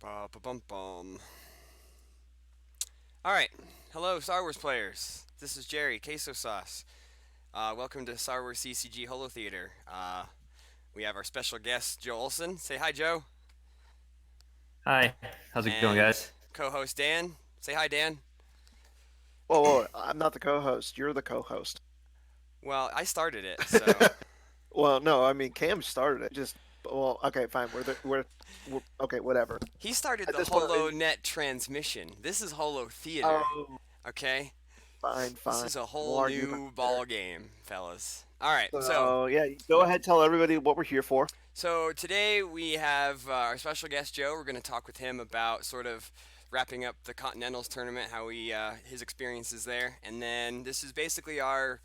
Ba-ba-bum-bum. All right, hello Star Wars players. This is Jerry Queso Sauce. Welcome to SWCCG Holotheatre. We have our special guest Joe Olson. Say hi, Joe. Hi, how's it going, And guys? co-host Dan. Say hi, Dan. Whoa, I'm not the co-host. You're the co-host. Well, I started it, so Well, no, I mean Cam started it. Well, okay, fine. We're okay, whatever. he started At the this point, HoloNet transmission. This is Holotheatre. oh, Okay, fine, this fine. is a We'll whole argue about new it later. ball game, fellas. All right, so So yeah, go ahead, tell everybody what we're here for. So today we have our special guest Joe. We're going to talk with him about sort of wrapping up the Continentals tournament, how his experiences there, and then this is basically our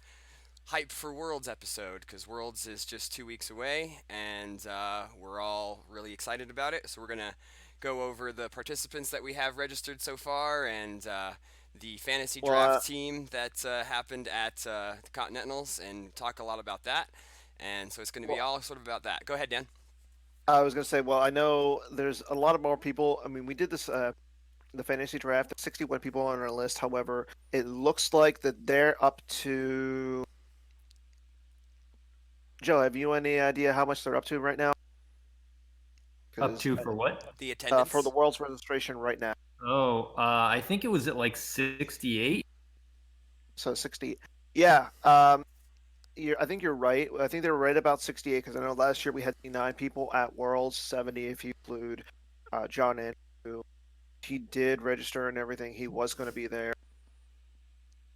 hype for Worlds episode because Worlds is just 2 weeks away, and we're all really excited about it. So we're going to go over the participants that we have registered so far and the fantasy Well, draft team that happened at the Continentals, and talk a lot about that. And so it's going to be well, all sort of about that. Go ahead, Dan. I was gonna say, well, I know there's a lot of more people. I mean, we did this the fantasy draft. 61 people on our list. However, it looks like that they're up to. Joe, have you any idea how much they're up to right now? Up Because to for what? The for the attendance. world's registration right now. Oh, I think it was at like 68. So 60. Yeah. I think you're right. I think they were right about 68 because I know last year we had 9 people at Worlds, 70 if you include John Andrew. He did register and everything. He was going to be there.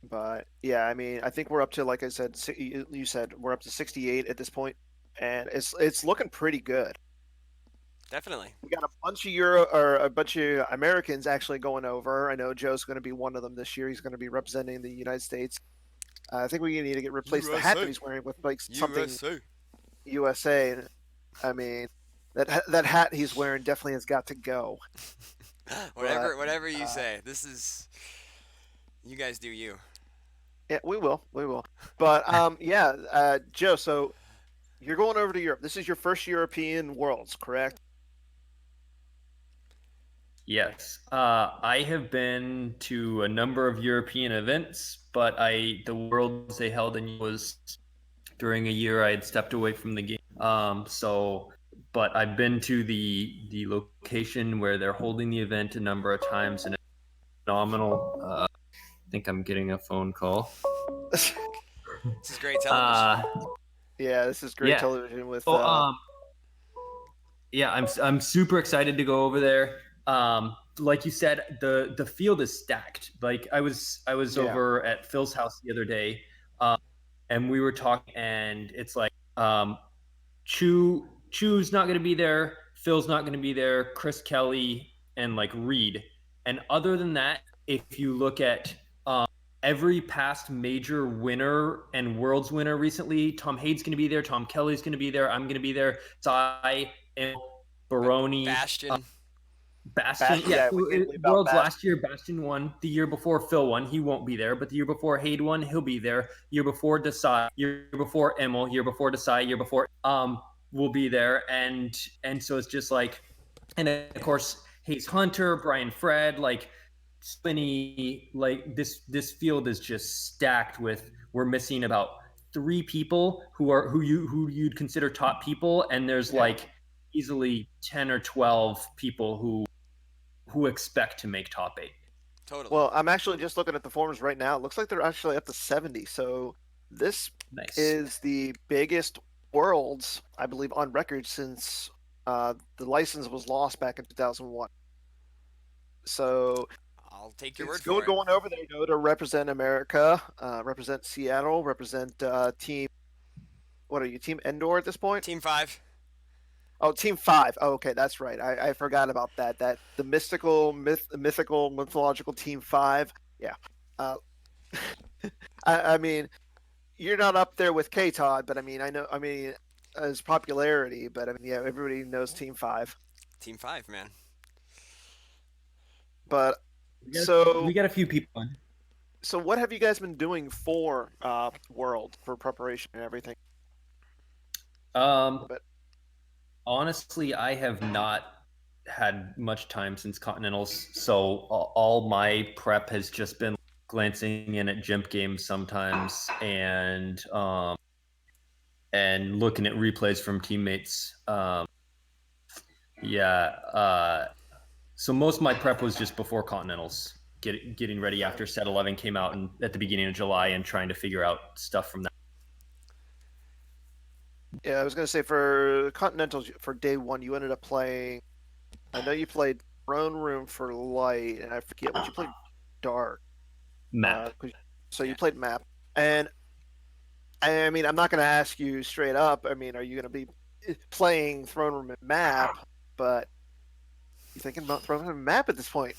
But yeah, I mean, I think we're up to, like I said, you said we're up to 68 at this point, and it's looking pretty good. Definitely. We got a bunch of Euro or a bunch of Americans actually going over. I know Joe's going to be one of them this year. He's going to be representing the United States. I think we need to get replace the hat that USA. he's wearing with like something USA. USA. I mean, that hat he's wearing definitely has got to go. But whatever you uh, say. This is you guys do you. yeah, we will. But yeah, Joe. So you're going over to Europe. This is your first European Worlds, correct? Yes. I have been to a number of European events, but the Worlds they held in was during a year I had stepped away from the game. But I've been to the location where they're holding the event a number of times, and it's phenomenal. I think I'm getting a phone call. This is great television. Uh, Yeah, this is great yeah. television with Oh, yeah, I'm super excited to go over there. Like you said, the field is stacked. Like I was yeah, over at Phil's house the other day, um, and we were talking, and it's like Chew's not going to be there, Phil's not going to be there, Chris Kelly and like Reed, and other than that, if you look at every past major winner and world's winner recently, Tom Hade's going to be there, Tom Kelly's going to be there, I'm going to be there, Sai and Baroni. Bastion. Bastion, Bastion. yeah, Yeah, we did leave out Worlds Bastion. last year, Bastion won. The year before, Phil won. He won't be there, but the year before, Hade won. He'll be there. Year before, Desai. Year before, Emil. Year before, Desai. Year before, will be there. And so it's just like, and of course, Hayes Hunter, Brian Fred, like Spinney, like this field is just stacked with. We're missing about 3 people who you'd consider top people, and there's Yeah. like easily 10 or 12 people who expect to make top 8. Totally. Well, I'm actually just looking at the forums right now. It looks like they're actually up to 70. So this Nice. is the biggest Worlds, I believe, on record since the license was lost back in 2001. So I'll take your it's word good for it. going over there, to represent America, represent Seattle, represent team. What are you, Team Endor at this point? Team 5. Oh, Team Five. Oh, okay, that's right. I forgot about that. The mythical, mythological Team Five. Yeah. Uh, I mean, you're not up there with K Todd, but I mean, I know. I mean, as popularity, but I mean, yeah, everybody knows Team Five. Team 5, man. But We so, got a few people on. so what have you guys been doing for World for preparation and everything? Um, But honestly, I have not. had much time since Continentals, so all my prep has just been glancing in at GIMP games sometimes and looking at replays from teammates. So most of my prep was just before Continentals, getting ready after Set 11 came out and at the beginning of July and trying to figure out stuff from that. Yeah, I was going to say for Continentals, for day one, you ended up playing. I know you played Throne Room for light, and I forget what you played. Dark Map. So you played map, and I mean, I'm not going to ask you straight up. I mean, are you going to be playing Throne Room and map? But you thinking about Throne Room and map at this point?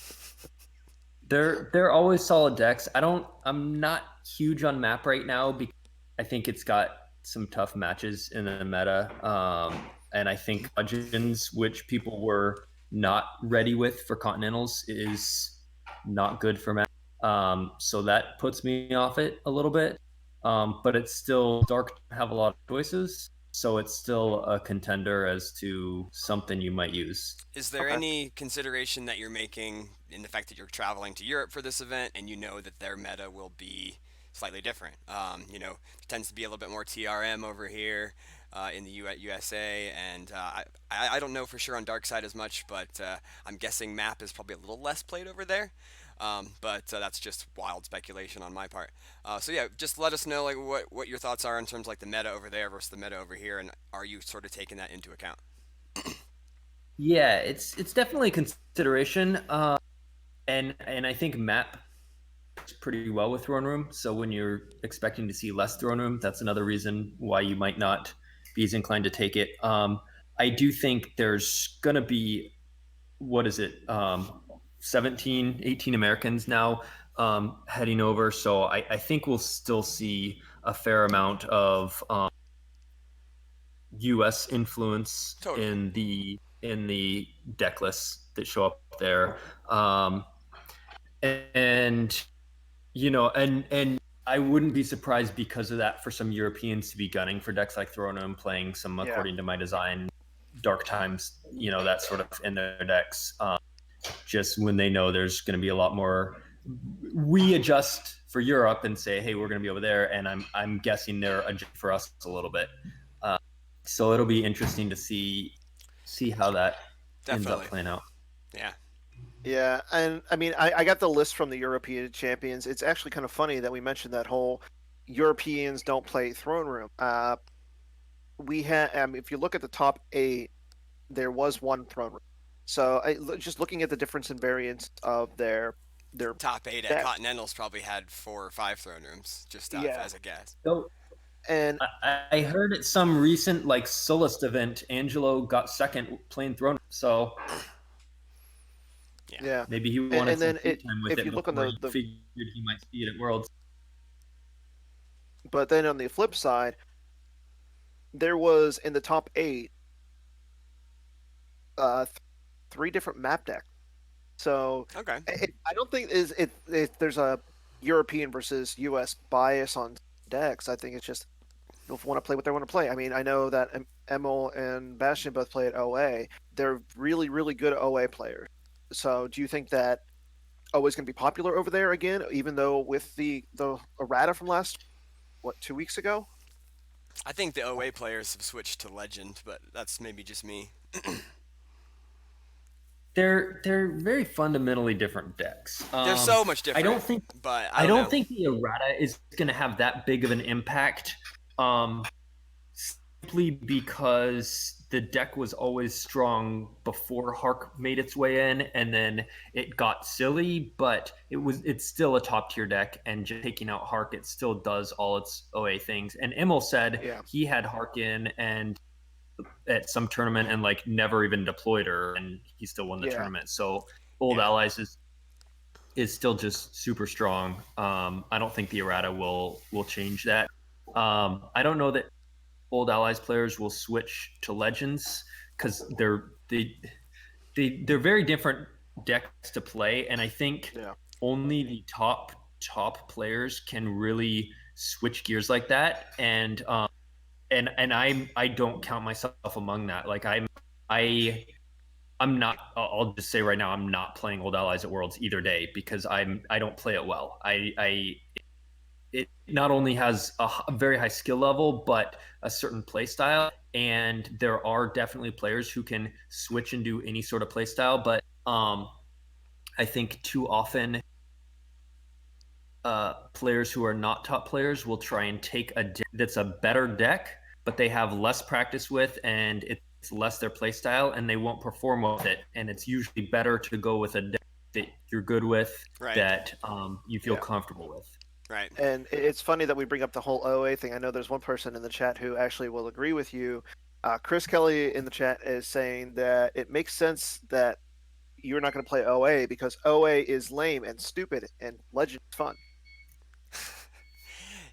They're always solid decks. I'm not huge on map right now because I think it's got some tough matches in the meta. And I think Legends, which people were not ready with for Continentals, is not good for map. So that puts me off it a little bit. But it's still Dark have a lot of choices. So it's still a contender as to something you might use. Is there any consideration that you're making in the fact that you're traveling to Europe for this event and you know that their meta will be slightly different? There tends to be a little bit more TRM over here in the USA, and I don't know for sure on Dark Side as much, but I'm guessing map is probably a little less played over there. But that's just wild speculation on my part. So yeah, just let us know like what your thoughts are in terms of like the meta over there versus the meta over here, and are you sort of taking that into account? Yeah, it's definitely a consideration, and I think map works pretty well with Throne Room. So when you're expecting to see less Throne Room, that's another reason why you might not be as inclined to take it. I do think there's gonna be, what is it, 17, 18 Americans now heading over. So I think we'll still see a fair amount of U.S. influence Totally. in the deck lists that show up there, and and I wouldn't be surprised because of that for some Europeans to be gunning for decks like Throne and playing some according to my design, Dark Times, that sort of in their decks. Just when they know there's going to be a lot more, we adjust for Europe and say, hey, we're going to be over there, and I'm guessing they're adjusting for us a little bit. So it'll be interesting to see how that ends up playing out. Yeah. Yeah, and I mean, I got the list from the European champions. It's actually kind of funny that we mentioned that whole Europeans don't play Throne Room. We had, if you look at the top 8, there was one Throne Room. So just looking at the difference in variance of their top 8 at Continentals probably had 4 or 5 Throne Rooms, just as a guess. So, and I heard at some recent like Solist event, Angelo got second playing Throne Room. So yeah, maybe he wanted some time with it. If you look on the figured he might see it at Worlds. But then on the flip side, there was in the top 8 3 different map decks. So I don't think there's a European versus US bias on decks. I think it's just people want to play what they want to play. I mean, I know that Emil and Bastion both play at OA. They're really, really good OA players. So do you think that OA is going to be popular over there again, even though with the errata from last, 2 weeks ago? I think the OA players have switched to Legend, but that's maybe just me. They're very fundamentally different decks. They're so much different. I don't think the errata is going to have that big of an impact. Simply because the deck was always strong before Hark made its way in, and then it got silly, but it's still a top tier deck, and just taking out Hark, it still does all its OA things. And Emil said he had Hark in and at some tournament and like never even deployed her, and he still won the tournament. So Old Allies is still just super strong. I don't think the errata will change that. I don't know that Old Allies players will switch to Legends because they're very different decks to play, and I think only the top players can really switch gears like that. And I don't count myself among that. Like I'm I'm not. I'll just say right now, I'm not playing Old Allies at Worlds either day because I don't play it well. It not only has a very high skill level, but a certain play style. And there are definitely players who can switch and do any sort of play style. But I think too often players who are not top players will try and take a deck that's a better deck, but they have less practice with, and it's less their play style, and they won't perform with it. And it's usually better to go with a deck that you're good with, Right. that you feel comfortable with. Right. And it's funny that we bring up the whole OA thing. I know there's one person in the chat who actually will agree with you. Chris Kelly in the chat is saying that it makes sense that you're not going to play OA because OA is lame and stupid and Legend is fun.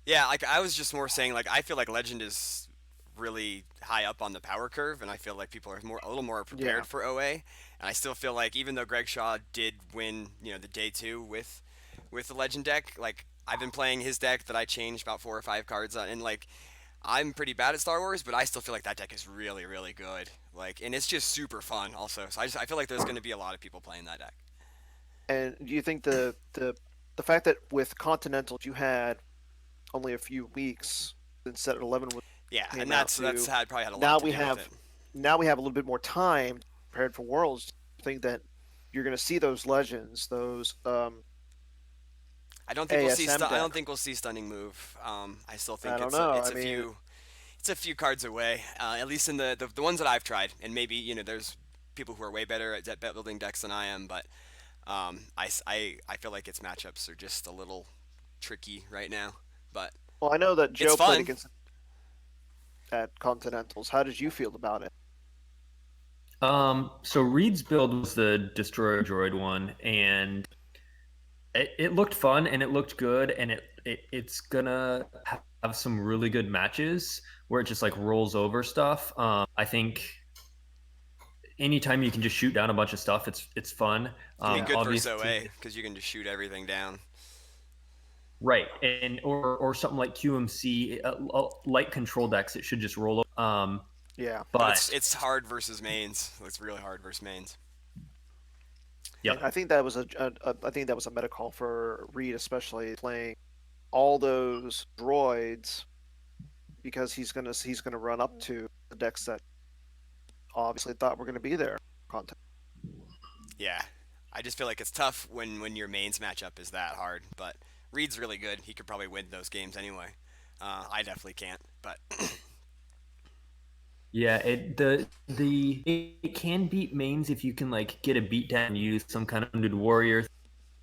Yeah, like I was just more saying, like I feel like Legend is really high up on the power curve, and I feel like people are a little more prepared for OA. And I still feel like even though Greg Shaw did win, the day 2 with the Legend deck, like I've been playing his deck that I changed about 4 or 5 cards on, and like I'm pretty bad at Star Wars, but I still feel like that deck is really, really good. Like, and it's just super fun also. So I feel like there's going to be a lot of people playing that deck. And do you think the fact that with Continentals you had only a few weeks since set 11 was and that's probably had a lot now to we do have with it. now we have a little bit more time prepared for Worlds. Do you think that you're going to see those Legends, those I don't think ASM I don't think we'll see Stunning Move. I still think it's a few cards away. At least in the ones that I've tried, and maybe there's people who are way better at bet building decks than I am, but I feel like its matchups are just a little tricky right now. But well, I know that Joe it's fun. played against at Continentals. How did you feel about it? So Reed's build was the Destroyer Droid one, and it looked fun and it looked good, and it's gonna have some really good matches where it just like rolls over stuff. I think anytime you can just shoot down a bunch of stuff, it's fun. It'd be good versus OA because you can just shoot everything down. Right, and or something like QMC, light control decks, it should just roll over. But it's hard versus mains. It's really hard versus mains. Yeah, I think that was a meta call for Reed, especially playing all those droids, because he's gonna run up to the decks that obviously thought were gonna be there. Content. Yeah, I just feel like it's tough when your mains matchup is that hard, but Reed's really good. He could probably win those games anyway. I definitely can't, but yeah, it can beat mains if you can like get a beat down and use some kind of wounded warrior.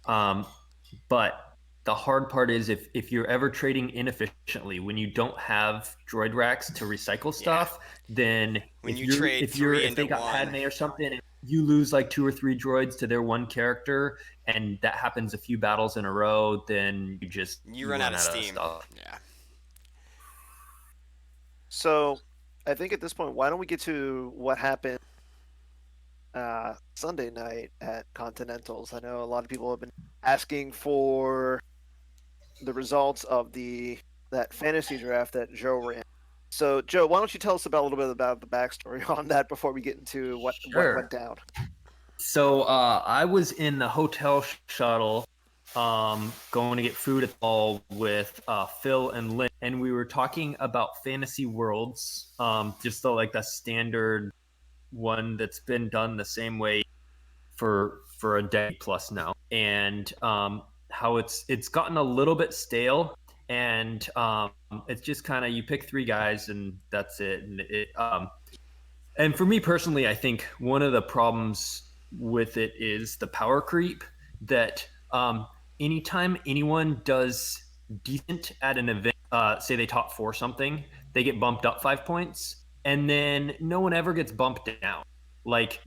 But the hard part is if you're ever trading inefficiently, when you don't have droid racks to recycle stuff, then if they got Padme or something, and you lose like 2 or 3 droids to their one character, and that happens a few battles in a row, then you run out of steam. Stuff. Yeah. So, I think at this point, why don't we get to what happened Sunday night at Continentals? I know a lot of people have been asking for the results of that fantasy draft that Joe ran. So, Joe, why don't you tell us a little bit about the backstory on that before we get into what went down? So, I was in the hotel shuttle going to get food at all with Phil and Lynn, and we were talking about Fantasy Worlds, just the standard one that's been done the same way for a decade plus now, and how it's gotten a little bit stale, and it's just kind of you pick 3 guys and that's it. And for me personally, I think one of the problems with it is the power creep that anytime anyone does decent at an event, say they top 4 something, they get bumped up 5 points, and then no one ever gets bumped down. Like,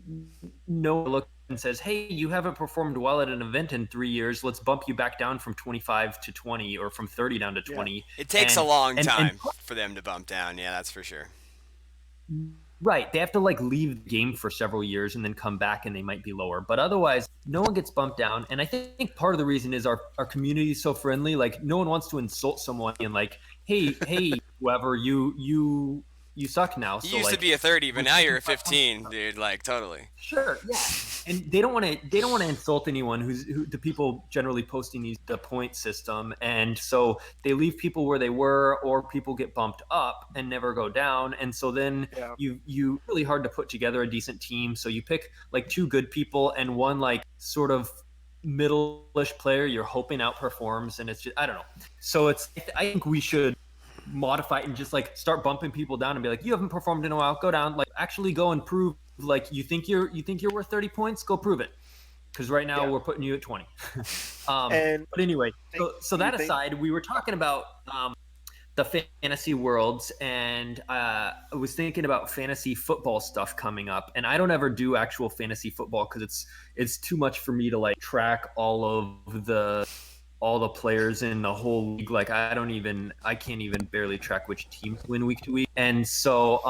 no one looks and says, hey, you haven't performed well at an event in 3 years. Let's bump you back down from 25 to 20 or from 30 down to 20. Yeah. It takes a long time for them to bump down. Yeah, that's for sure. Right. They have to leave the game for several years and then come back and they might be lower. But otherwise, no one gets bumped down. And I think part of the reason is our community is so friendly. Like, no one wants to insult someone and hey, whoever, you you suck now. You So used to like be a 30, but we're now taking you're a 5 points 15, out. dude. Like totally. Sure, yeah. And they don't want to insult anyone who the people generally posting the point system, and so they leave people where they were, or people get bumped up and never go down, and so then Yeah. you really hard to put together a decent team. So you pick like 2 good people and one like sort of middle-ish player you're hoping outperforms, and it's just I don't know. So I think we should modify it and just like start bumping people down and be like, you haven't performed in a while, go down. Like actually go and prove, like you think you're worth 30 points, go prove it, because right now we're putting you at 20. And but anyway, so that think- aside, we were talking about the fantasy worlds, and I was thinking about fantasy football stuff coming up, and I don't ever do actual fantasy football because it's too much for me to like track all the players in the whole league. Like I can't even barely track which teams win week to week. And so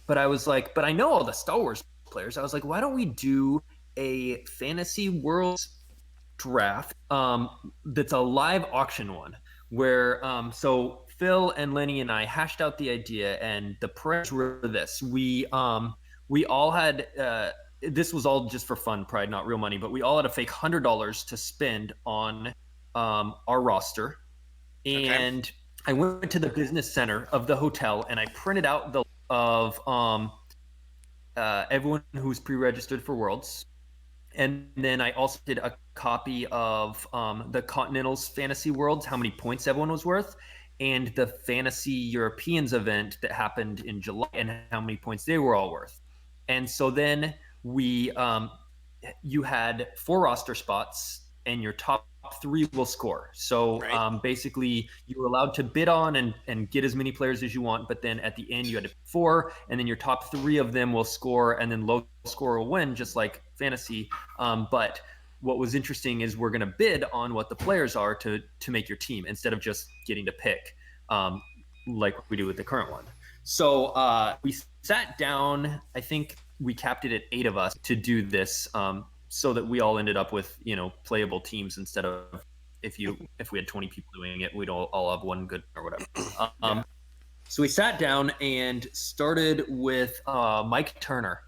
but I was like, but I know all the Star Wars players. I was like, why don't we do a fantasy worlds draft that's a live auction one where so Phil and Lenny and I hashed out the idea, and the parameters were this. We all had this was all just for fun, pride, not real money, but we all had a fake $100 to spend on our roster. And I went to the business center of the hotel and I printed out the of everyone who's pre-registered for Worlds. And then I also did a copy of the Continentals Fantasy Worlds, how many points everyone was worth, and the Fantasy Europeans event that happened in July and how many points they were all worth. And so then you had 4 roster spots, and your top 3 will score. So basically, you were allowed to bid on and get as many players as you want, but then at the end, you had to 4, and then your top 3 of them will score, and then low score will win, just like fantasy. But what was interesting is we're going to bid on what the players are to make your team instead of just getting to pick like we do with the current one. So we sat down, I think we capped it at 8 of us to do this, so that we all ended up with, playable teams instead of if we had 20 people doing it, we'd all have one good or whatever. So we sat down and started with Mike Turner.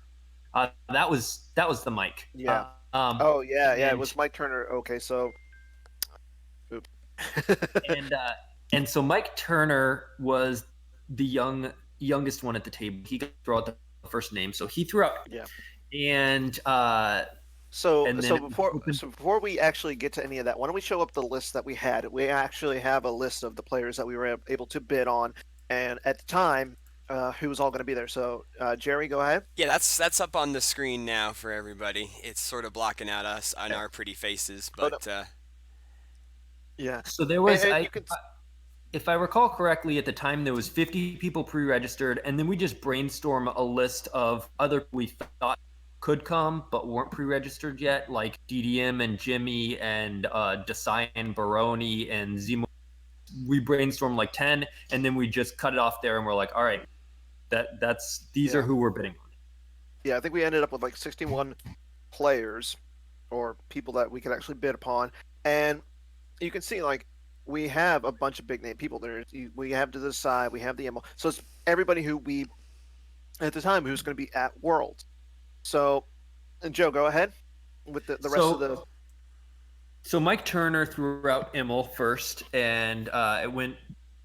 That was the Mike. Yeah. It was Mike Turner. Okay, so. and so Mike Turner was the youngest one at the table. He got to throw out the first name, so he threw out. Yeah. And so before we actually get to any of that, why don't we show up the list that we had? We actually have a list of the players that we were able to bid on, and at the time, who was all going to be there. So Jerry, go ahead. Yeah, that's up on the screen now for everybody. It's sort of blocking out us on our pretty faces, but yeah. So there was if I recall correctly, at the time there was 50 people pre-registered, and then we just brainstormed a list of other we thought could come but weren't pre-registered yet, like DDM and Jimmy and Desai and Baroni and Zemo. We brainstormed like 10, and then we just cut it off there, and we're like, all right, these are who we're bidding on. Yeah, I think we ended up with like 61 players or people that we could actually bid upon, and you can see like we have a bunch of big name people there. We have to the side, we have the ML. So it's everybody who we at the time who's going to be at Worlds. So, and Joe, go ahead with the rest of the. So Mike Turner threw out Emil first, and it went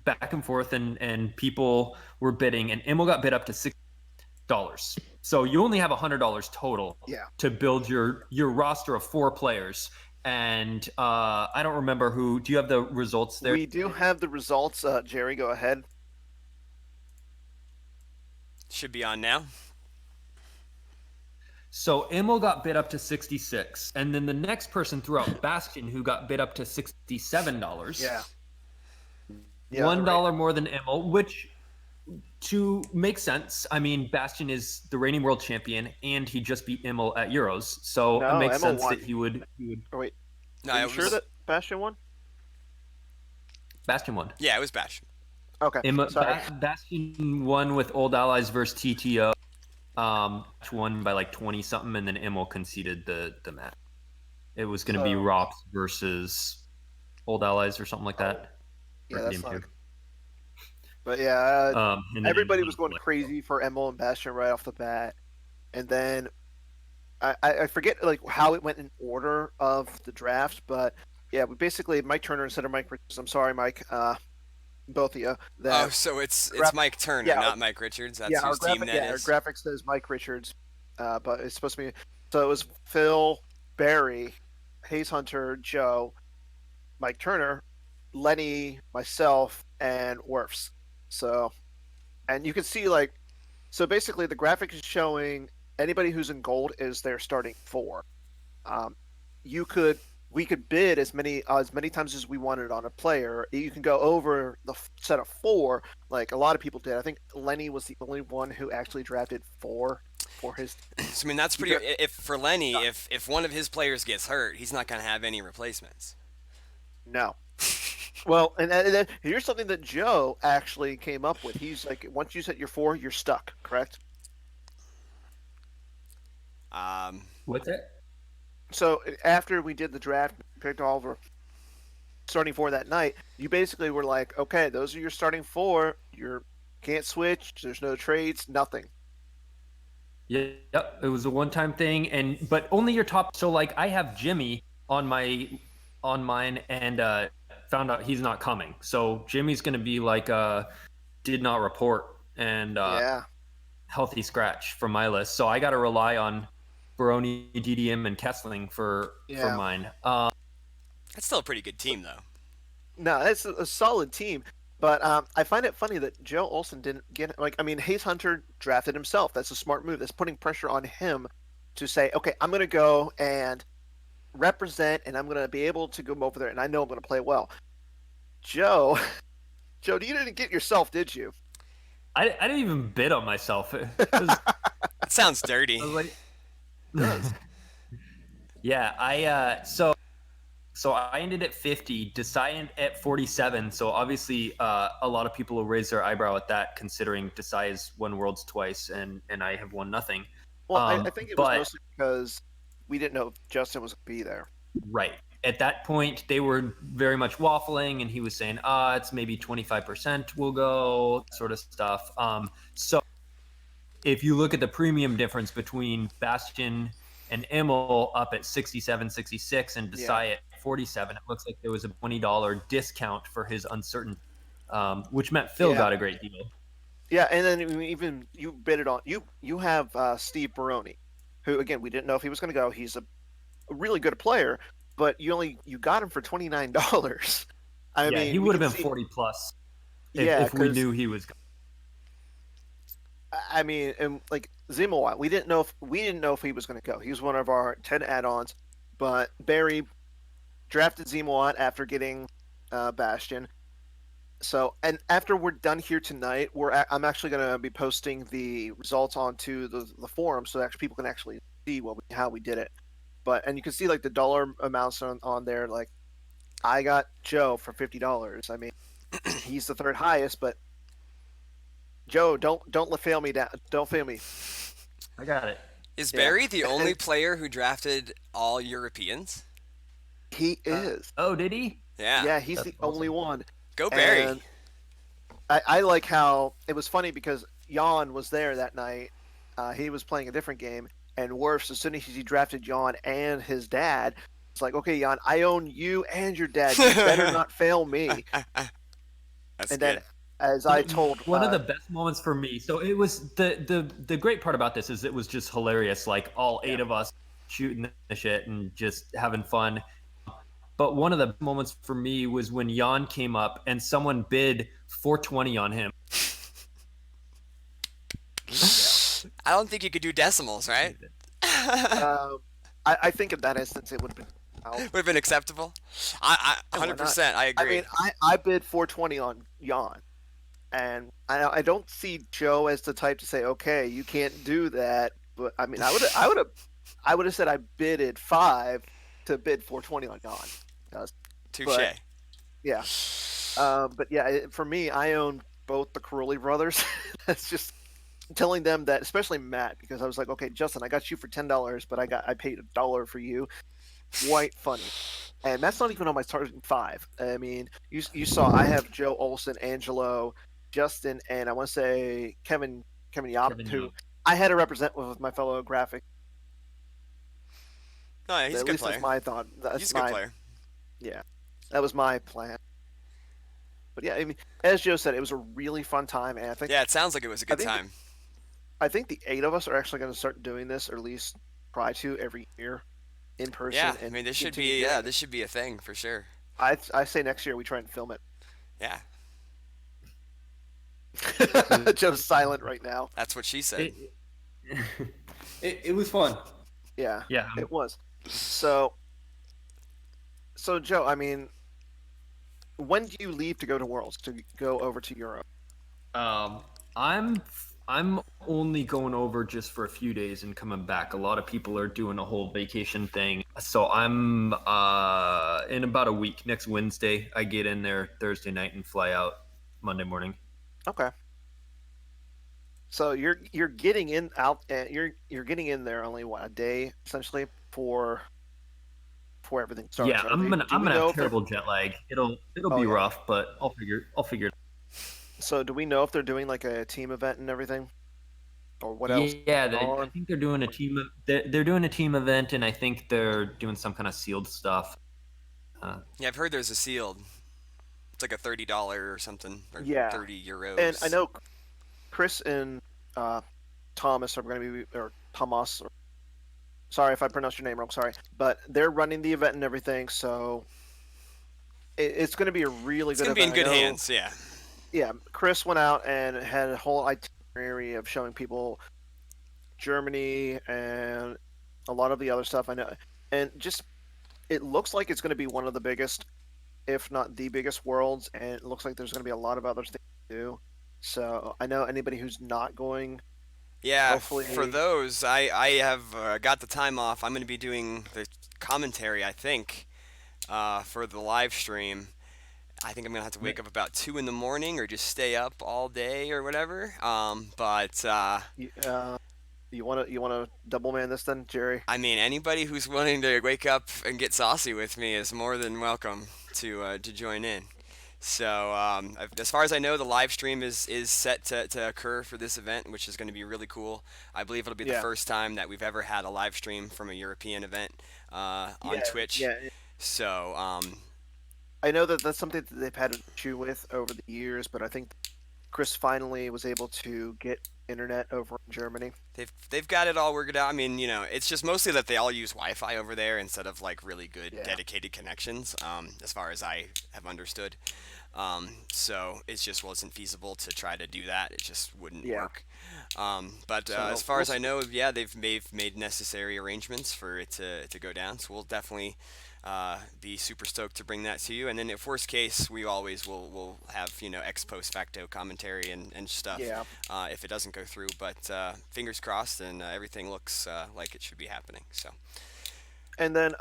back and forth, and people were bidding, and Emil got bid up to $60. So you only have $100 total to build your roster of 4 players. And I don't remember who. Do you have the results there? We do have the results. Jerry, go ahead. Should be on now. So Emil got bid up to 66, and then the next person threw out Bastion, who got bid up to $67. Yeah. $1 more than Emil, which to make sense. I mean, Bastion is the reigning world champion, and he just beat Emil at Euros, so it makes sense that he would. Oh wait, are you sure that Bastion won? Bastion won. Yeah, it was Bastion. Okay. Bastion won with Old Allies versus TTO. Won by like 20 something, and then Emil conceded the match. It was going to be Rops versus Old Allies or something like that. Yeah, that's not. But yeah, And then everybody ended was up going like, crazy for Emil and Bastion right off the bat, and then I forget like how it went in order of the draft, but yeah, we basically Mike Turner instead of Mike Richards. I'm sorry, Mike, both of you. Oh, That so it's graphic, Mike Turner, yeah, not Mike Richards. yeah, That's whose team that our is. graphic says Mike Richards, but it's supposed to be. So it was Phil, Barry, Hayes Hunter, Joe, Mike Turner, Lenny, myself, and Werfs. So, and you can see like, so basically the graphic is showing anybody who's in gold is their starting four. Um, you could we could bid as many times as we wanted on a player. You can go over the set of four, like a lot of people did. I think Lenny was the only one who actually drafted four for his. So, I mean, that's pretty. If for Lenny, if one of his players gets hurt, he's not going to have any replacements. No. Well, and here's something that Joe actually came up with. He's like, once you set your four, you're stuck. Correct? what's that? So after we did the draft, picked all of our starting four that night, you basically were like, okay, those are your starting four. You can't switch. There's no trades. Nothing. Yep, it was a one-time thing, but only your top. So like, I have Jimmy on mine, and found out he's not coming. So Jimmy's gonna be like did not report and Yeah. healthy scratch from my list. So I got to rely on Baroni, DDM, and Kessling for mine. That's still a pretty good team, though. No, it's a solid team. But I find it funny that Joe Olsen didn't get like. I mean, Hayes Hunter drafted himself. That's a smart move. That's putting pressure on him to say, okay, I'm going to go and represent, and I'm going to be able to go over there, and I know I'm going to play well. Joe, you didn't get yourself, did you? I didn't even bid on myself. That sounds dirty. I was like, yeah, so I ended at 50, decided at 47. So obviously, a lot of people will raise their eyebrow at that, considering Desai has won Worlds twice, and I have won nothing. Well, I think it was mostly because we didn't know if Justin was going to be there. Right. At that point, they were very much waffling, and he was saying, it's maybe 25% will go, sort of stuff. So if you look at the premium difference between Bastion and Emil up at 67, 66, and Desai at 47, it looks like there was a $20 discount for his uncertain, which meant Phil got a great deal. Yeah, and then even you bid it on you have Steve Baroni, who again we didn't know if he was going to go. He's a really good player, but you got him for $29. I mean, he would have been 40 plus if we knew he was. I mean, and like Zimowat, we didn't know if he was going to go. He was one of our 10 add-ons, but Barry drafted Zimowat after getting Bastion. So, and after we're done here tonight, I'm actually going to be posting the results onto the forum so that people can actually see how we did it. And you can see like the dollar amounts on there. Like, I got Joe for $50. I mean, he's the third highest, but Joe, don't fail me down. Don't fail me. I got it. Is Barry the only player who drafted all Europeans? He is. Oh, did he? Yeah. Yeah, he's the only one. Go Barry. And I like how it was funny because Jan was there that night. He was playing a different game, and Werfs, as soon as he drafted Jan and his dad, it's like, okay, Jan, I own you and your dad. You better not fail me. That's and good. then, as I told one of the best moments for me. So it was the great part about this is it was just hilarious. Like all 8 of us shooting the shit and just having fun. But one of the moments for me was when Jan came up and someone bid $420 on him. I don't think you could do decimals, right? I think in that instance it would have been. Would have been acceptable. I 100%. I agree. I mean, I bid $420 on Jan, and I don't see Joe as the type to say, okay, you can't do that. But I mean, I would have said I bidded $5 to bid $420 on Jan. Touche. Yeah. But yeah, for me, I own both the Carulli brothers. That's just telling them that, especially Matt, because I was like, okay, Justin, I got you for $10, but I paid $1 for you. Quite funny. And that's not even on my starting 5. I mean, you saw I have Joe Olsen, Angelo, Justin, and I want to say Kevin Yop, Kevin who Young. I had to represent with my fellow graphic. No, yeah, he's a At good least player. that's my thought. He's That's a good my player. yeah. That was my plan. But yeah, I mean, as Joe said, it was a really fun time, and Yeah, it sounds like it was a I good think time. I think the 8 of us are actually going to start doing this, or at least try to every year in Yeah, person, I and mean, this should continue be doing this should be a thing for sure. I say next year we try and film Yeah, it. Joe's silent right now. that's what she said. It, it was fun. Yeah, Yeah. it was. So Joe, I mean, when do you leave to go to Worlds to go over to Europe? I'm only going over just for a few days and coming back. A lot of people are doing a whole vacation thing. So I'm in about a week. Next Wednesday, I get in there Thursday night and fly out Monday morning. Okay. So you're getting in out you're getting in there only what, a day essentially for before everything starts. Yeah, I'm gonna have terrible jet lag. It'll be yeah. rough, but I'll figure it So do we know if they're doing like a team event and everything, or what out. else? Yeah, I think they're doing a team. They're doing a team event, and I think they're doing some kind of sealed stuff. Yeah, I've heard there's a sealed. It's like a $30 or something, or Yeah. 30 euros. And I know Chris and Thomas are going to be, or Thomas. Sorry if I pronounced your name wrong. Sorry, but they're running the event and everything, so it's going to be a really it's good gonna be in event. good hands. Yeah. Yeah, Chris went out and had a whole itinerary of showing people Germany and a lot of the other stuff. I know, and just it looks like it's going to be one of the biggest, if not the biggest, worlds, and it looks like there's going to be a lot of other things to do. So I know anybody who's not going. Yeah, Hopefully- for those, I have got the time off. I'm going to be doing the commentary, I think, for the live stream. I think I'm going to have to wake up about 2 in the morning or just stay up all day or whatever. But You want to double man this then, Jerry? I mean, anybody who's willing to wake up and get saucy with me is more than welcome to join in. So, as far as I know, the live stream is set to occur for this event, which is going to be really cool. I believe it'll be the Yeah. first time that we've ever had a live stream from a European event on Twitch. Yeah, So, I know that that's something that they've had an issue with over the years, but I think Chris finally was able to get internet over in Germany. they've got it all worked out. I mean, it's just mostly that they all use Wi-Fi over there instead of like really good Yeah. dedicated connections. As far as I have understood. So it just wasn't feasible to try to do that. It just wouldn't Yeah. work. But So as far we'll as I know, yeah, they've made necessary arrangements for it to go down. So we'll definitely be super stoked to bring that to you. And then if worst case, we always will have ex post facto commentary and stuff. Yeah. If it doesn't go through, but fingers crossed, and everything looks like it should be happening. So And then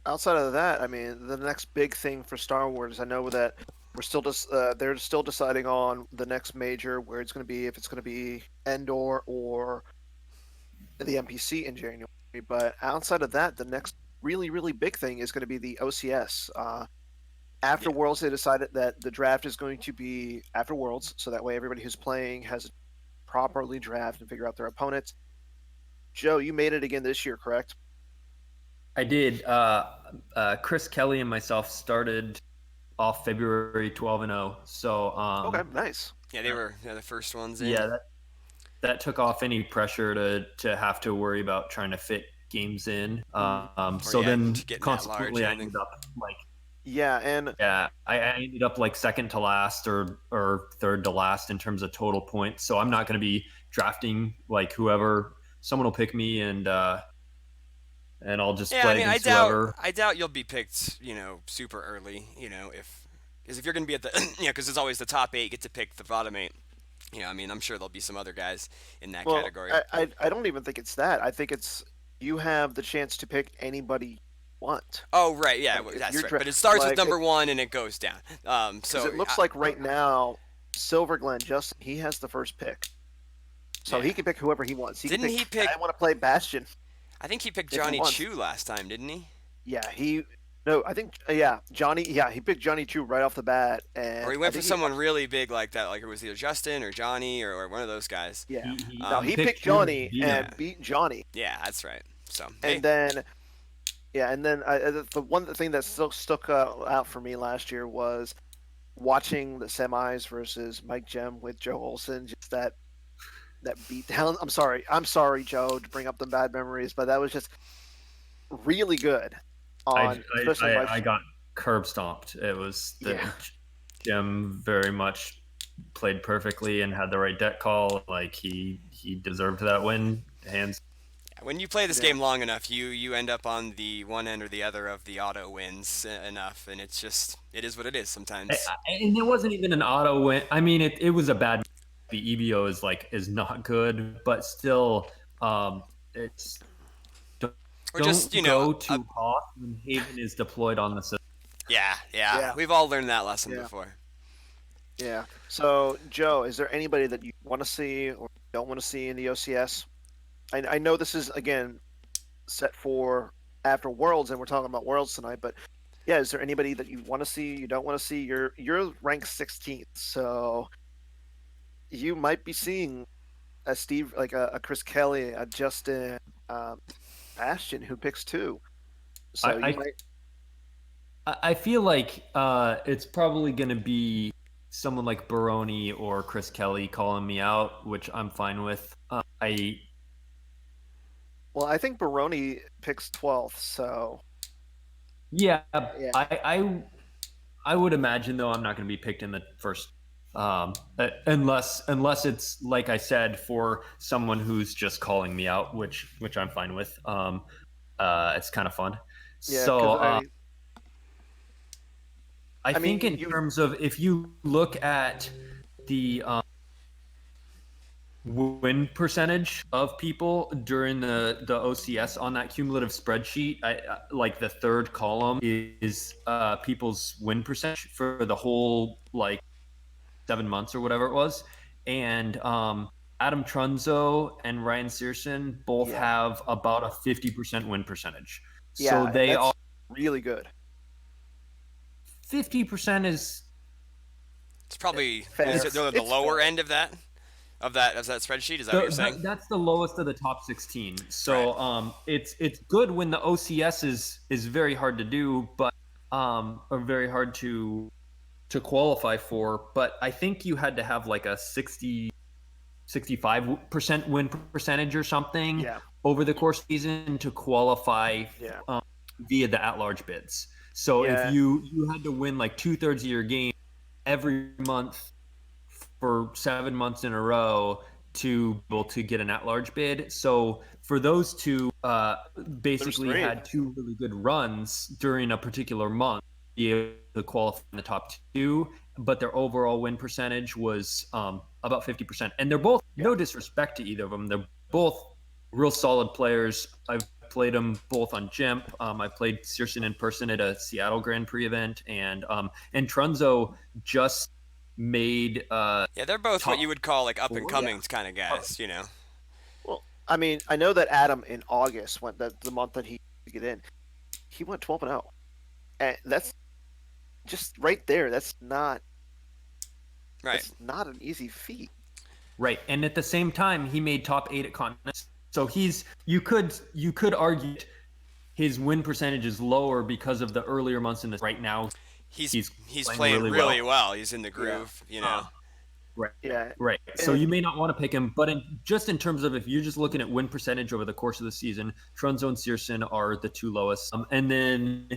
outside of that, I mean, the next big thing for Star Wars, I know that we're still just they're still deciding on the next major where it's going to be, if it's going to be Endor or the NPC in January. But outside of that, the next really big thing is going to be the OCS. After Worlds, they decided that the draft is going to be after Worlds, so that way everybody who's playing has properly draft and figure out their opponents. Joe, you made it again this year, correct? I did. Chris Kelly and myself started off February 12-0. So Okay, nice. yeah, they were the first ones in. yeah, that took off any pressure to have to worry about trying to fit games in. So then getting that consequently, I large, ended up like Yeah, and I ended up like second to last or third to last in terms of total points. So I'm not going to be drafting like whoever. Someone will pick me and I'll just Yeah, play I mean, against whoever. I doubt you'll be picked, super early, because if you're going to be at the, because it's always the top 8 get to pick the bottom 8. I mean, I'm sure there'll be some other guys in that well, category. I don't even think it's that. I think it's you have the chance to pick anybody you want. Oh, right, yeah, Like, if that's you're right. dra- But it starts with like, number 1 and it goes down. So Because it looks like right now, Silver Glen Justin, he has the first pick, so he Yeah. can pick whoever he wants. Didn't he pick- I want to play Bastion. I think he picked if he Johnny wants. Chu last time, didn't he? Yeah, he No, I think Johnny. Yeah, he picked Johnny Chu right off the bat, Or and he I went for think he someone really big like that, like it was either Justin or Johnny or one of those guys. yeah. No, He he picked picked Chu and Johnny beat him. Yeah, and beat Johnny, yeah, that's right. So and hey, then the one thing that still stuck out for me last year was watching the semis versus Mike Jem with Joe Olson. Just that beat down. I'm sorry, Joe, to bring up the bad memories, but that was just really good. I, On especially my I got curb stomped. It was the yeah Jim very much played perfectly and had the right deck call. Like he deserved that win. Hands. when you play this yeah game long enough, you end up on the one end or the other of the auto wins enough, and it is what it is sometimes. And it wasn't even an auto win. I mean, it was a bad. The EBO is not good, but still, it's Or just don't go too hot when Haven is deployed on the system. yeah. We've all learned that lesson yeah before. yeah. So Joe, is there anybody that you want to see or don't want to see in the OCS? I know this is again set for after Worlds, and we're talking about Worlds tonight. But yeah, is there anybody that you want to see, you don't want to see? You're ranked 16th, so you might be seeing a Steve, like a Chris Kelly, a Justin, Ashton, who picks two. So you I might. I feel like it's probably going to be someone like Baroni or Chris Kelly calling me out, which I'm fine with. Well, I think Baroni picks 12th, so Yeah, yeah, I would imagine though I'm not going to be picked in the first, unless it's like I said for someone who's just calling me out, which I'm fine with. It's kind of fun. yeah, So because I I mean, think in terms of if you look at the win percentage of people during the OCS on that cumulative spreadsheet, like the third column is people's win percentage for the whole like 7 months or whatever it was, and Adam Trunzo and Ryan Searson both yeah, have about a 50% win percentage. So yeah, and they are that's really good. 50% is It's probably Fair. is it the It's lower fair. end of that spreadsheet? Is that what you're saying? that's the lowest of the top 16. Right. So it's good when the OCS is very hard to do, but or very hard to qualify for. But I think you had to have like a 65% win percentage or something Yeah, over the course of the season to qualify yeah, via the at-large bids. So if yeah, you had to win like 2/3 of your game every month for 7 months in a row to be able to get an at-large bid. So for those two, basically three. had two really good runs during a particular month, be able to qualify in the top two, but their overall win percentage was about 50%. And they're both, Yeah, no disrespect to either of them, they're both real solid players. I've played them both on Jemp. I played Searson in person at a Seattle Grand Prix event, and Trunzo just made Yeah, they're both what top you would call like up and four. yeah. coming kind of guys, you know. Well, I mean, I know that Adam in August went the month that he get in, he went 12-0, and that's just right there. Right. That's not an easy feat. Right, and at the same time, he made top 8 at continents. So you could argue his win percentage is lower because of the earlier months in this. Right now, He's playing playing really well. He's in the Yeah, groove, you know. right, yeah, right. So and you may not want to pick him, but just in terms of if you're just looking at win percentage over the course of the season, Trunzo and Searson are the two lowest, and then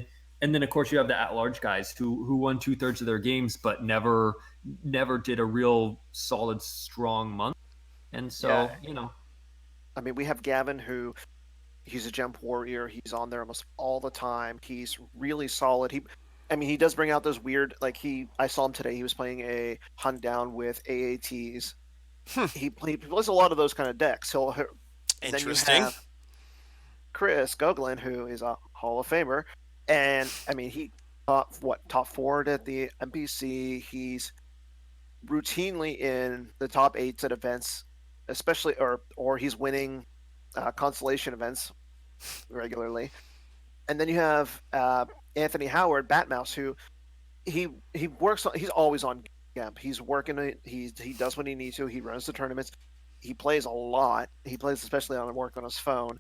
of course you have the at-large guys who won 2/3 of their games, but never did a real solid strong month, and so yeah. I mean, we have Gavin, who he's a jump warrior. He's on there almost all the time. He's really solid. I mean, he does bring out those weird, like I saw him today. He was playing a hunt down with AATs. He plays a lot of those kind of decks. Then you Interesting. have Chris Goglin, who is a Hall of Famer, and I mean, he top forward at the MPC. He's routinely in the top 8s at events, especially or he's winning constellation events regularly. And then you have Anthony Howard, Batmouse, who he works on. He's always on camp. He's working it. He does what he needs to. He runs the tournaments. He plays a lot. He plays especially on work on his phone.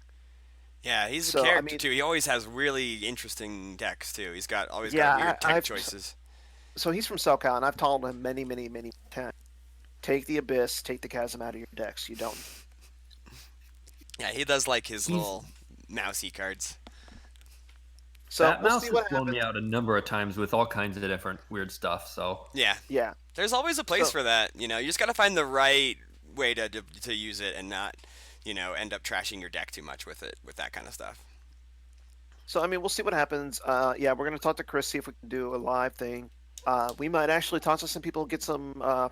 Yeah, he's a So I character mean, too. He always has really interesting decks too. He's got always got yeah, weird tech choices. so he's from SoCal, and I've told him many times, take the Abyss, take the Chasm out of your decks. You don't. Yeah, he does like his He's- little mousy cards. So That we'll mouse see has what blown happens. me out a number of times with all kinds of different weird stuff. So Yeah, Yeah. there's always a place So- for that. You just got to find the right way to use it and not, end up trashing your deck too much with it with that kind of stuff. So I mean, we'll see what happens. Yeah, we're gonna talk to Chris, see if we can do a live thing. We might actually talk to some people, get some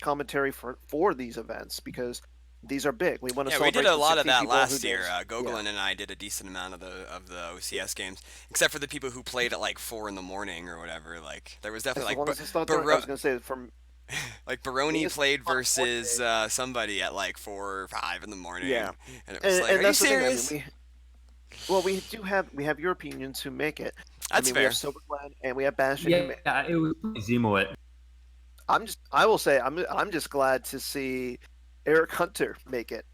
commentary for these events because these are big. We want to Yeah, we celebrate did a the lot of 60 that people who last year. did. Gogolin and I did a decent amount of the OCS games, except for the people who played at like 4 in the morning or whatever. Like there was As definitely long like as it's not dark, I was gonna say from like Baroni It's played not versus somebody at like 4 or 5 in the morning. Yeah. And it was like, are you that's the serious? thing. Well, we have Europeans who make it. That's We fair. have Silverglen and we have Bastion. Who yeah, it was Zemo it. I will say, I'm just glad to see Eric Hunter make it.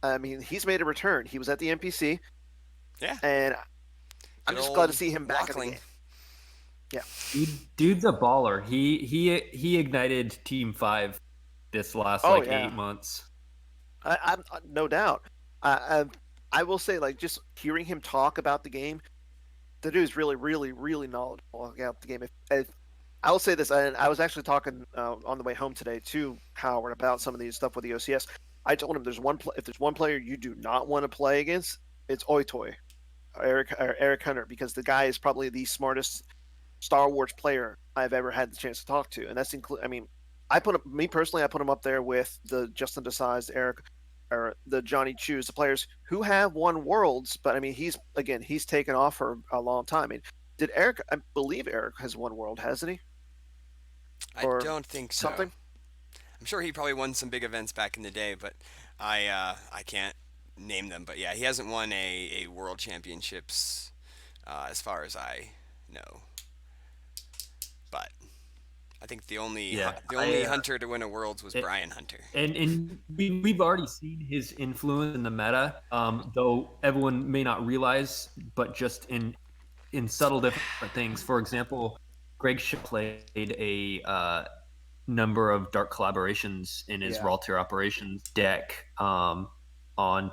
I mean, he's made a return. He was at the NPC. Yeah. And I'm Good just glad to old see him back in the Walkling. game. Yeah. Dude's a baller. He ignited Team 5 this last Oh, like yeah. 8 months. I'm no doubt. I will say, like, just hearing him talk about the game, the dude's really knowledgeable about the game. If I will say this, I was actually talking on the way home today to Howard about some of these stuff with the OCS. I told him if there's one player you do not want to play against, it's Oitoy, Eric Hunter, because the guy is probably the smartest Star Wars player I've ever had the chance to talk to, and that's I mean, I put him up there with the Justin Desai's, Eric, or the Johnny Chews, the players who have won Worlds, but I mean, he's taken off for a long time. I mean, I believe Eric has won World, hasn't he? I Or don't think so. something? I'm sure he probably won some big events back in the day, but I can't name them. But yeah, he hasn't won a world championships as far as I know. But I think the only Yeah, hunter to win a worlds was Brian Hunter. And we've already seen his influence in the meta, though everyone may not realize, but just in subtle different things. For example, Greg Schiff played a number of dark collaborations in his Raw Tier Operations deck on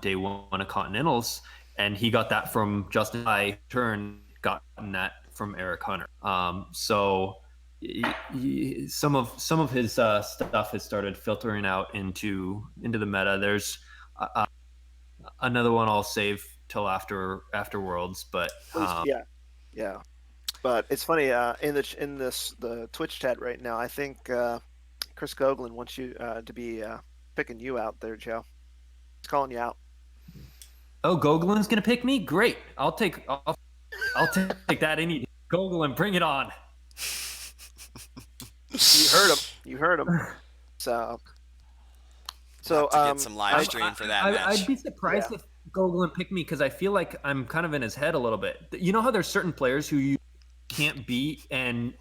day 1 of Continentals, and he got that from Justin. I gotten that from Eric Hunter. So some of his stuff has started filtering out into the meta. There's another one I'll save till after Worlds, but yeah. But it's funny in the Twitch chat right now. I think Chris Goglin wants you to be picking you out there, Joe. He's calling you out. Oh, Goglin's gonna pick me? Great. I'll take that any day. Gogolin, bring it on. You heard him. So We'll have to get some live stream for that match. I'd be surprised if Gogolin picked me because I feel like I'm kind of in his head a little bit. You know how there's certain players who you can't beat, I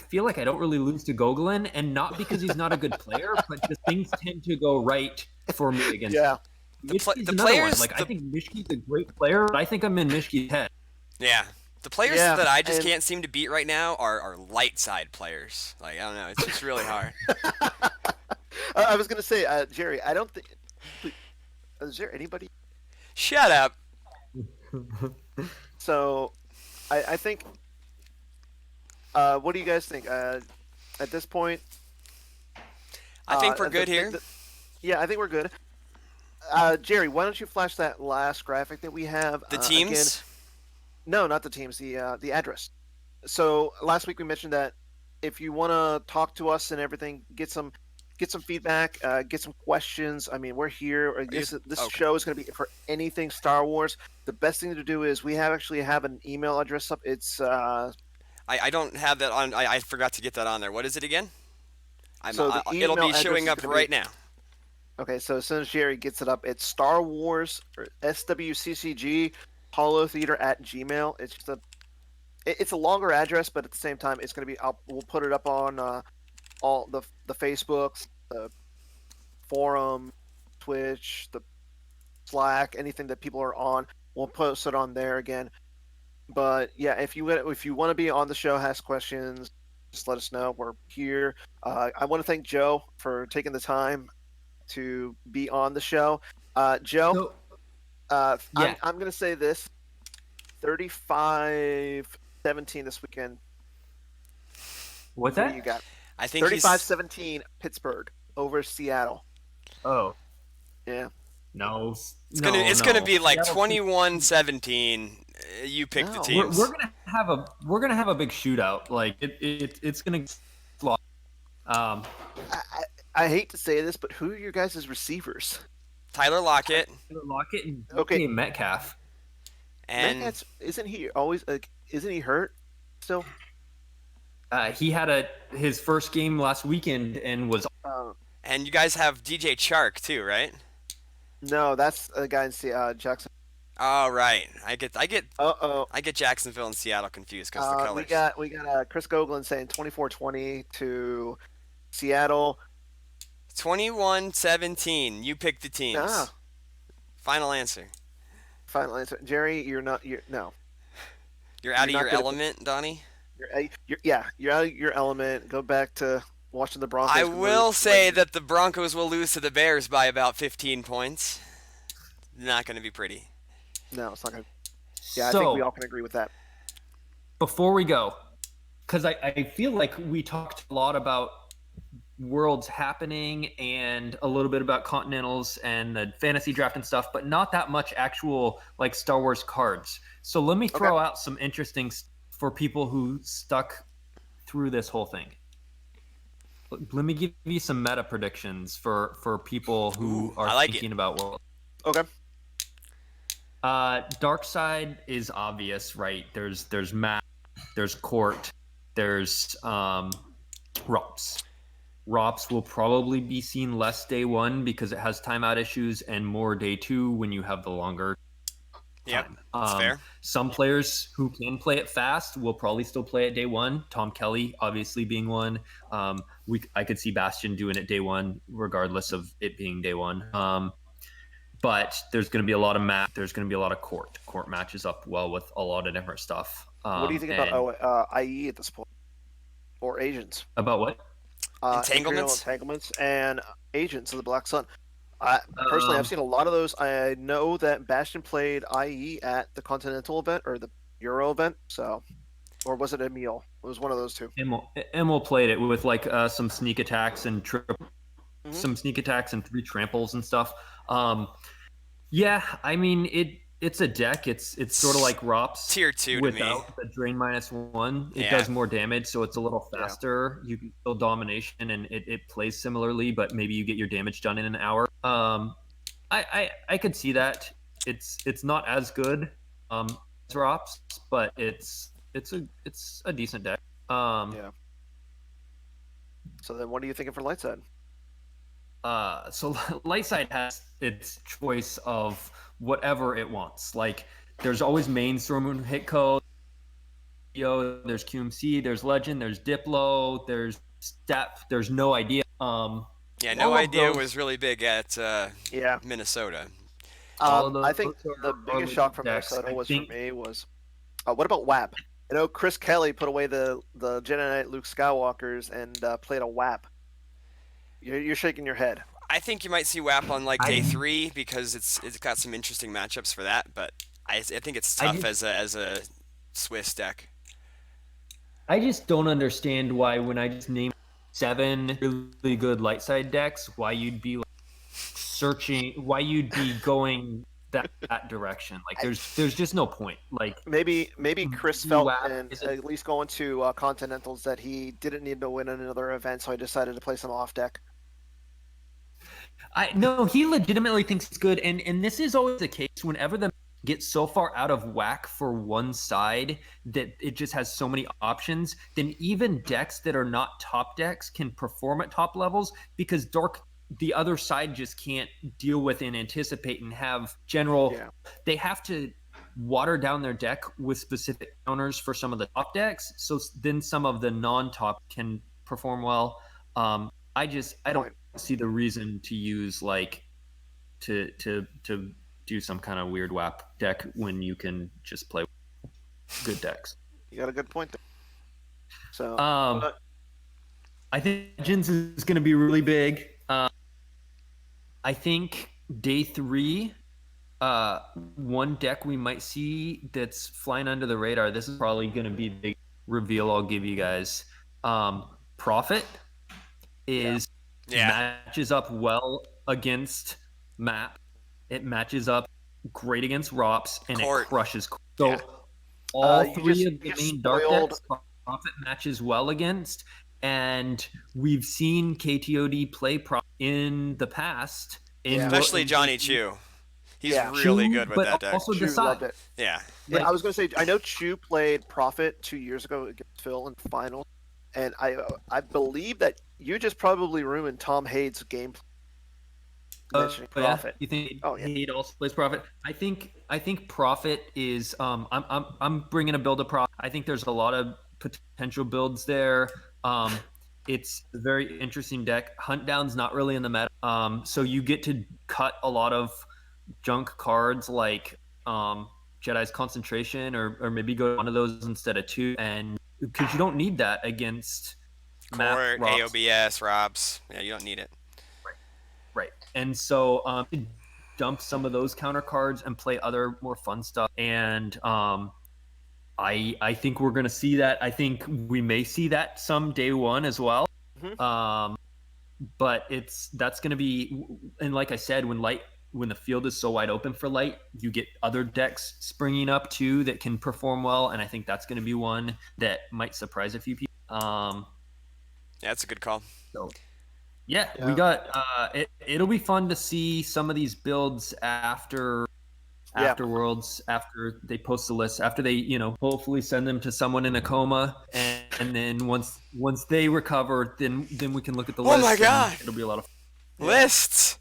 feel like I don't really lose to Gogolin, and not because he's not a good player, but just things tend to go right for me against him. The Mishki's players, one. I think Mishki's a great player, but I think I'm in Mishki's head. Yeah. The players that I just can't seem to beat right now are light side players. Like, I don't know. It's just really hard. I was going to say, Jerry, I don't think... Is there anybody... Shut up. So, I think... what do you guys think? At this point... I think we're good here. Yeah, I think we're good. Jerry, why don't you flash that last graphic that we have? The teams? Again. No, not the teams. The address. So last week we mentioned that if you want to talk to us and everything, get some feedback, get some questions. I mean, we're here. This show is going to be for anything Star Wars. The best thing to do is we actually have an email address up. It's I don't have that on. I forgot to get that on there. What is it again? It'll be showing up right now. Okay, so as soon as Jerry gets it up, it's Star Wars or SWCCG holotheatre@gmail. It's just it's a longer address, but at the same time, it's going to be. We'll put it up on all the Facebooks, the forum, Twitch, the Slack, anything that people are on. We'll post it on there again. But yeah, if you want to be on the show, ask questions, just let us know. We're here. I want to thank Joe for taking the time to be on the show. Joe, yeah. I'm going to say this: 35-17 this weekend. What's What that? do you got? I think 35-17 Pittsburgh over Seattle. Oh. Yeah. No. It's gonna be like Seattle 21-17. You pick the No. teams. We're gonna have a big shootout. Like it's gonna. I hate to say this, but who are your guys' receivers? Tyler Lockett Lockett and Okay. Metcalf. and Metcalf, isn't he always isn't he hurt still? He had his first game last weekend and was. and you guys have DJ Chark too, right? No, that's a guy in Jackson. Oh right, I get Uh-oh. Jacksonville and Seattle confused because the colors. We got Chris Goglin saying 24-20 to Seattle. 21-17. You pick the teams. Ah. Final answer. Final answer. Jerry, you're no. You're out You're of not your gonna- element, Donnie. You're out of your element. Go back to watching the Broncos. I will say that the Broncos will lose to the Bears by about 15 points. Not going to be pretty. No, it's not gonna. Yeah, I So, think we all can agree with that. before we go, because I feel like we talked a lot about worlds happening and a little bit about continentals and the fantasy draft and stuff, but not that much actual like Star Wars cards. So let me throw out some interesting for people who stuck through this whole thing. Let me give you some meta predictions for people who are thinking about world. Okay. Dark side is obvious, right? There's Matt, there's Court, there's Rops. Rops will probably be seen less day one because it has timeout issues, and more day two when you have the longer Yep, time. that's fair. Some players who can play it fast will probably still play it day one. Tom Kelly, obviously, being one. I could see Bastion doing it day one, regardless of it being day one. But there's going to be a lot of map. There's going to be a lot of court. Court matches up well with a lot of different stuff. What do you think about IE at this point, or agents? About what? Entanglements and agents of the Black Sun. Personally, I've seen a lot of those. I know that Bastion played IE at the Continental event or the Euro event. So, or was it Emil? It was one of those two. Emil played it with like some sneak attacks and some sneak attacks and 3 tramples and stuff. Yeah, I mean it's a deck. It's sort of like Rops Tier 2 to me. without the drain -1. It does more damage, so it's a little faster. You can kill domination, and it plays similarly, but maybe you get your damage done in an hour. I could see that. It's not as good as Rops, but it's a decent deck. Yeah. So then, what are you thinking for Lightside? So Lightside has its choice of whatever it wants. Like, there's always main Stormwind hit code. There's QMC, there's Legend, there's Diplo, there's Step, there's No Idea. No Idea was really big at Minnesota. I think the biggest shock from Minnesota for me was what about WAP? I know Chris Kelly put away the Jedi Knight Luke Skywalkers and played a WAP. You're shaking your head. I think you might see WAP on like day 3 because it's got some interesting matchups for that, but I think it's tough as a Swiss deck. I just don't understand why when I just name 7 really good light side decks, why you'd be like searching, why you'd be going that direction. Like there's just no point. Like maybe Chris felt and at least going to Continentals that he didn't need to win another event, so he decided to play some off deck. No, he legitimately thinks it's good, and this is always the case whenever the get so far out of whack for one side that it just has so many options, then even decks that are not top decks can perform at top levels because the other side just can't deal with and anticipate and have general. Yeah. They have to water down their deck with specific counters for some of the top decks. So then some of the non-top can perform well. I don't see the reason to use like to do some kind of weird WAP deck when you can just play good decks. You got a good point there. So I think Legends is going to be really big. I think day 3, one deck we might see that's flying under the radar. This is probably going to be the big reveal I'll give you guys. Prophet matches up well against map. It matches up great against ROPS, and it crushes. So all 3 of the main dark decks Prophet matches well against, and we've seen KTOD play Prophet in the past. Especially Johnny Chu. He's really good with that deck. Also Decide. Yeah. I was going to say, I know Chu played Prophet 2 years ago against Phil in the finals, and I believe that you just probably ruined Tom Hade's gameplay. Mentioning Prophet. You think Hade also plays Prophet? I think Prophet is. I'm bringing a build of Prophet. I think there's a lot of potential builds there. It's a very interesting deck. Hunt Down's not really in the meta, so you get to cut a lot of junk cards like Jedi's Concentration, or maybe go to one of those instead of 2, and because you don't need that against Court, AOBS, ROPS. Yeah, you don't need it. Right. And so dump some of those counter cards and play other more fun stuff. And I think we're going to see that. I think we may see that some day 1 as well. Mm-hmm. But that's going to be, and like I said, when the field is so wide open for light, you get other decks springing up too that can perform well. And I think that's going to be one that might surprise a few people. Yeah, that's a good call. So, we got it'll be fun to see some of these builds after Worlds, after they post the list, after they hopefully send them to someone in a coma, and then once they recover, then we can look at the list. Oh my god, it'll be a lot of fun. Lists.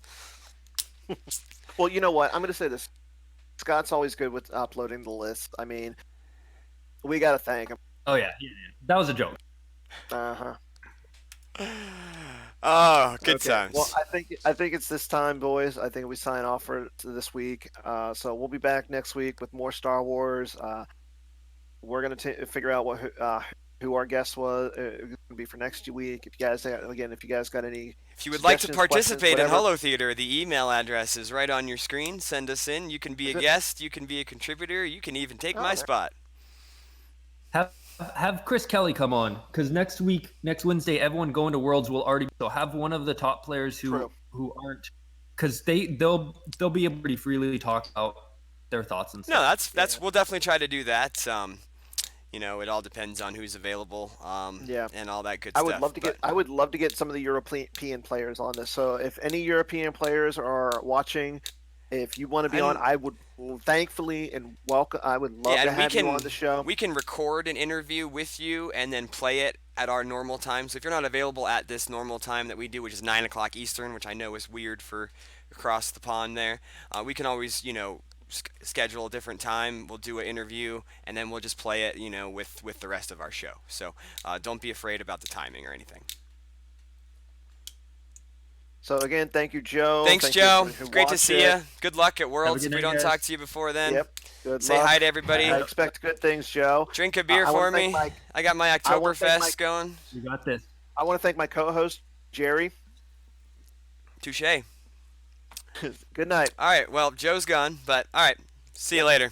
Well, you know what, I'm gonna say this. Scott's always good with uploading the list. I mean, we gotta thank him. Oh yeah. That was a joke. Oh, good times. Well, I think it's this time, boys. I think we sign off for this week. So we'll be back next week with more Star Wars. We're gonna figure out who our guest was going to be for next week. If you guys got any, if you would like to participate in Holotheatre, the email address is right on your screen. Send us in. You can be a guest. You can be a contributor. You can even take my spot. Have Chris Kelly come on, because next Wednesday, everyone going to Worlds will already. So have one of the top players who aren't, because they'll be able to pretty freely talk about their thoughts and stuff. No, that's we'll definitely try to do that. It all depends on who's available. And all that good stuff. I would love to get some of the European players on this. So if any European players are watching, if you want to be on, I would thankfully and welcome. I would love to have you on the show. We can record an interview with you and then play it at our normal time. So if you're not available at this normal time that we do, which is 9 o'clock Eastern, which I know is weird for across the pond there, we can always, schedule a different time. We'll do an interview and then we'll just play it, with the rest of our show. So don't be afraid about the timing or anything. So again, thank you, Joe. Thanks, Joe. Great to see you. Good luck at Worlds. If we don't talk to you before then. Yep. Good Say luck. Hi to everybody. I expect good things, Joe. Drink a beer for me. I got my Oktoberfest going. You got this. I want to thank my co-host, Jerry. Touche. Good night. All right. Well, Joe's gone, but all right. See you later.